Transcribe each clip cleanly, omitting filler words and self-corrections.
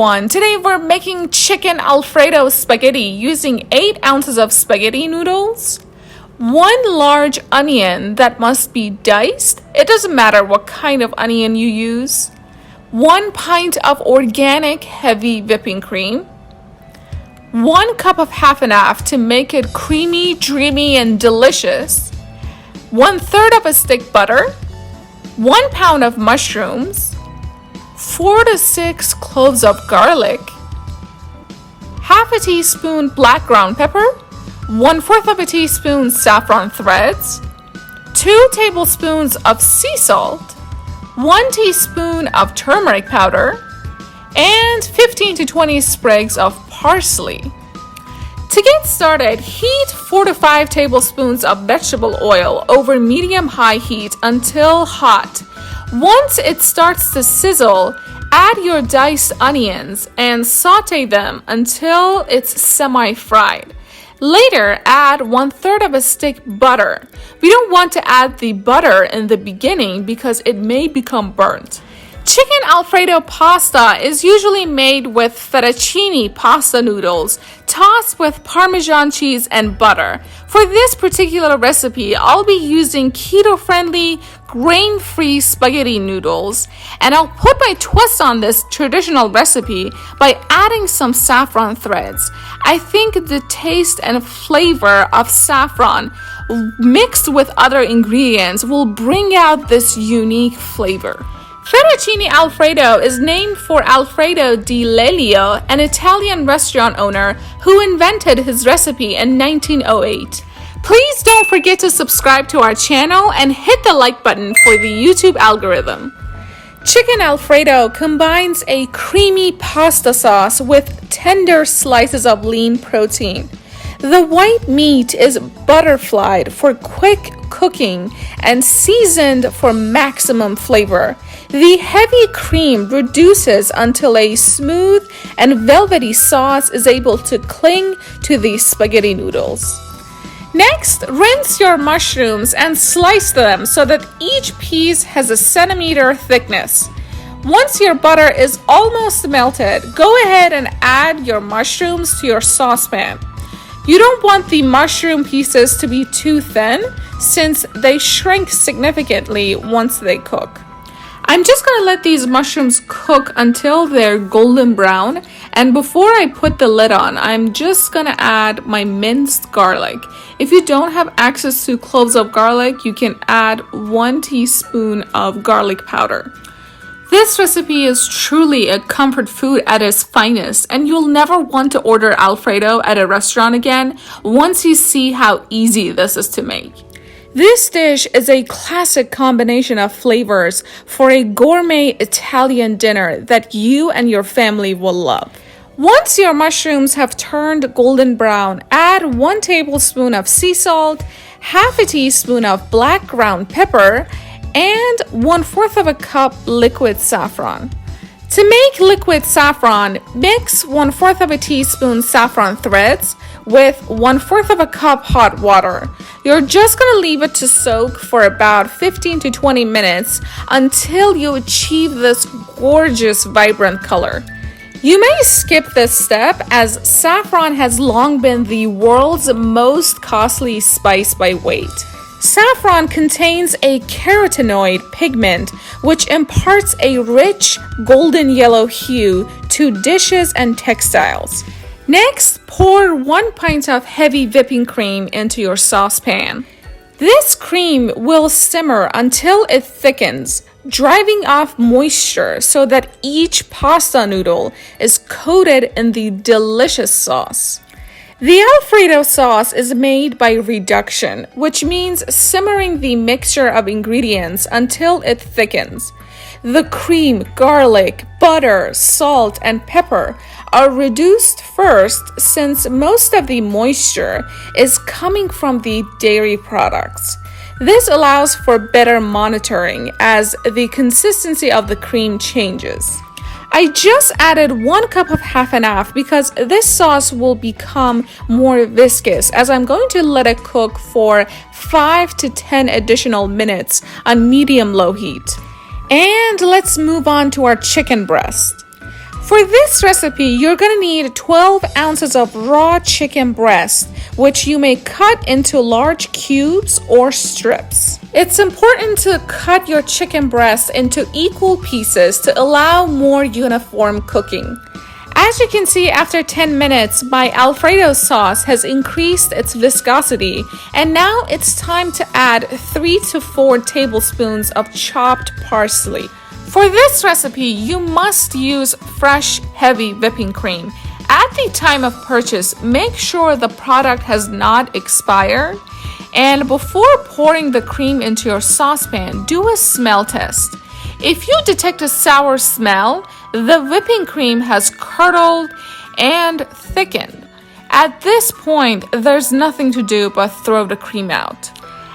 everyone. Today we're making chicken Alfredo spaghetti using 8 ounces of spaghetti noodles, 1 large onion that must be diced. It doesn't matter what kind of onion you use, 1 pint of organic heavy whipping cream, 1 cup of half and half to make it creamy, dreamy, and delicious, 1/3 of a stick butter, 1 pound of mushrooms, 4 to 6 cloves of garlic, half a teaspoon black ground pepper, 1/4 of a teaspoon saffron threads, 2 tablespoons of sea salt, 1 teaspoon of turmeric powder, and 15 to 20 sprigs of parsley. To get started, heat 4 to 5 tablespoons of vegetable oil over medium-high heat until hot. Once it starts to sizzle, add your diced onions and saute them until it's semi-fried. Later, add 1/3 of a stick butter. We don't want to add the butter in the beginning because it may become burnt. Chicken Alfredo pasta is usually made with fettuccine pasta noodles tossed with Parmesan cheese and butter. For this particular recipe, I'll be using keto-friendly, grain-free spaghetti noodles, and I'll put my twist on this traditional recipe by adding some saffron threads. I think the taste and flavor of saffron mixed with other ingredients will bring out this unique flavor. Fettuccine Alfredo is named for Alfredo di Lelio, an Italian restaurant owner who invented his recipe in 1908. Please don't forget to subscribe to our channel and hit the like button for the YouTube algorithm. Chicken Alfredo combines a creamy pasta sauce with tender slices of lean protein. The white meat is butterflied for quick cooking and seasoned for maximum flavor. The heavy cream reduces until a smooth and velvety sauce is able to cling to the spaghetti noodles. Next, rinse your mushrooms and slice them so that each piece has a centimeter thickness. Once your butter is almost melted, go ahead and add your mushrooms to your saucepan. You don't want the mushroom pieces to be too thin since they shrink significantly once they cook. I'm just going to let these mushrooms cook until they're golden brown, and before I put the lid on, I'm just going to add my minced garlic. If you don't have access to cloves of garlic, you can add 1 teaspoon of garlic powder. This recipe is truly a comfort food at its finest, and you'll never want to order Alfredo at a restaurant again once you see how easy this is to make. This dish is a classic combination of flavors for a gourmet Italian dinner that you and your family will love. Once your mushrooms have turned golden brown, add 1 tablespoon of sea salt, half a teaspoon of black ground pepper, and 1/4 of a cup liquid saffron. To make liquid saffron, mix 1/4 of a teaspoon saffron threads with 1/4 of a cup hot water. You're just going to leave it to soak for about 15 to 20 minutes until you achieve this gorgeous vibrant color. You may skip this step as saffron has long been the world's most costly spice by weight. Saffron contains a carotenoid pigment which imparts a rich golden yellow hue to dishes and textiles. Next, pour 1 pint of heavy whipping cream into your saucepan. This cream will simmer until it thickens, driving off moisture so that each pasta noodle is coated in the delicious sauce. The Alfredo sauce is made by reduction, which means simmering the mixture of ingredients until it thickens. The cream, garlic, butter, salt, and pepper are reduced first since most of the moisture is coming from the dairy products. This allows for better monitoring as the consistency of the cream changes. I just added 1 cup of half and half because this sauce will become more viscous as I'm going to let it cook for 5 to 10 additional minutes on medium-low heat. And let's move on to our chicken breast. For this recipe, you're going to need 12 ounces of raw chicken breast, which you may cut into large cubes or strips. It's important to cut your chicken breast into equal pieces to allow more uniform cooking. As you can see, after 10 minutes, my Alfredo sauce has increased its viscosity, and now it's time to add 3 to 4 tablespoons of chopped parsley. For this recipe, you must use fresh, heavy whipping cream. At the time of purchase, make sure the product has not expired. And before pouring the cream into your saucepan, do a smell test. If you detect a sour smell, the whipping cream has curdled and thickened. At this point, there's nothing to do but throw the cream out.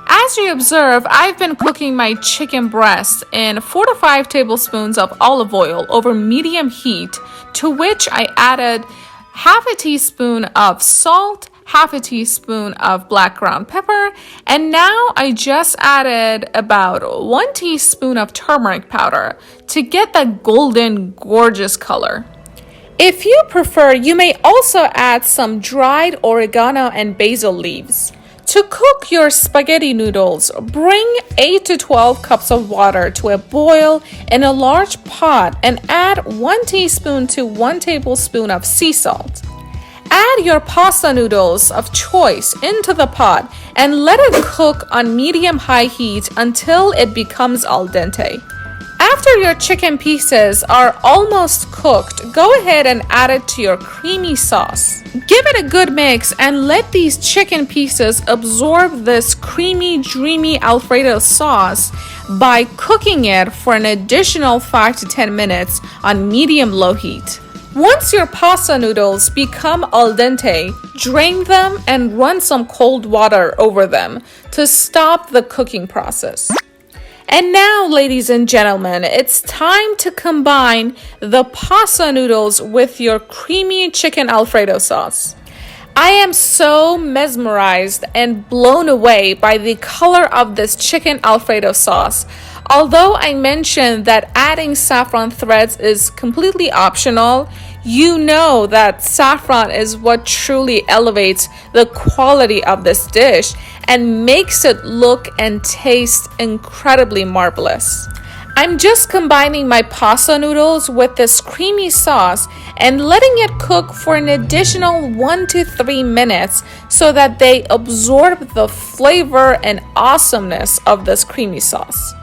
As you observe, I've been cooking my chicken breast in 4 to 5 tablespoons of olive oil over medium heat, to which I added half a teaspoon of salt, half a teaspoon of black ground pepper, and now I just added about 1 teaspoon of turmeric powder to get that golden, gorgeous color. If you prefer, you may also add some dried oregano and basil leaves. To cook your spaghetti noodles, bring 8 to 12 cups of water to a boil in a large pot and add 1 teaspoon to 1 tablespoon of sea salt. Add your pasta noodles of choice into the pot and let it cook on medium-high heat until it becomes al dente. After your chicken pieces are almost cooked, go ahead and add it to your creamy sauce. Give it a good mix and let these chicken pieces absorb this creamy, dreamy Alfredo sauce by cooking it for an additional 5 to 10 minutes on medium-low heat. Once your pasta noodles become al dente, drain them and run some cold water over them to stop the cooking process. And now, ladies and gentlemen, it's time to combine the pasta noodles with your creamy chicken Alfredo sauce. I am so mesmerized and blown away by the color of this chicken Alfredo sauce. Although I mentioned that adding saffron threads is completely optional, you know that saffron is what truly elevates the quality of this dish and makes it look and taste incredibly marvelous. I'm just combining my pasta noodles with this creamy sauce and letting it cook for an additional 1 to 3 minutes so that they absorb the flavor and awesomeness of this creamy sauce.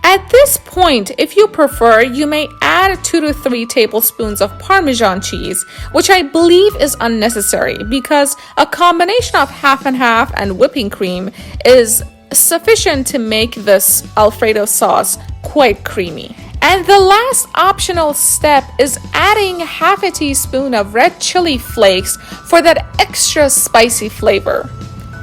At this point, if you prefer, you may add 2 to 3 tablespoons of Parmesan cheese, which I believe is unnecessary because a combination of half and half and whipping cream is sufficient to make this Alfredo sauce quite creamy. And the last optional step is adding half a teaspoon of red chili flakes for that extra spicy flavor.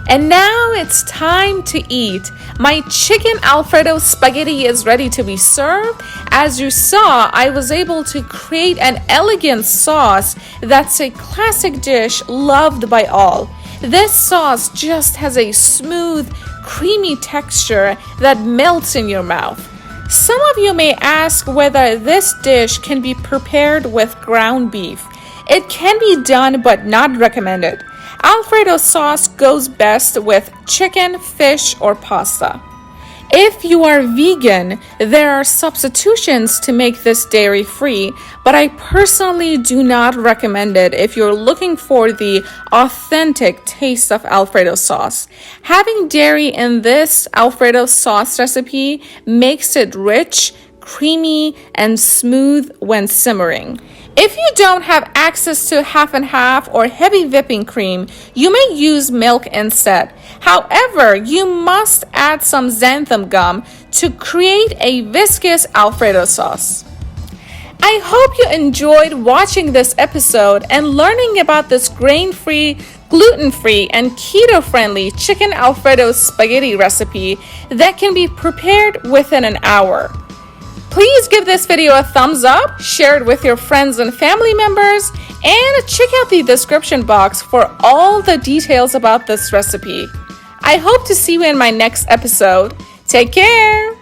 And now it's time to eat. My chicken Alfredo spaghetti is ready to be served. As you saw, I was able to create an elegant sauce that's a classic dish loved by all. This sauce just has a smooth, creamy texture that melts in your mouth. Some of you may ask whether this dish can be prepared with ground beef. It can be done, but not recommended. Alfredo sauce goes best with chicken, fish, or pasta. If you are vegan, there are substitutions to make this dairy-free, but I personally do not recommend it if you're looking for the authentic taste of Alfredo sauce. Having dairy in this Alfredo sauce recipe makes it rich, creamy, and smooth when simmering. If you don't have access to half and half or heavy whipping cream, you may use milk instead. However, you must add some xanthan gum to create a viscous Alfredo sauce. I hope you enjoyed watching this episode and learning about this grain-free, gluten-free, and keto-friendly chicken Alfredo spaghetti recipe that can be prepared within an hour. Please give this video a thumbs up, share it with your friends and family members, and check out the description box for all the details about this recipe. I hope to see you in my next episode. Take care!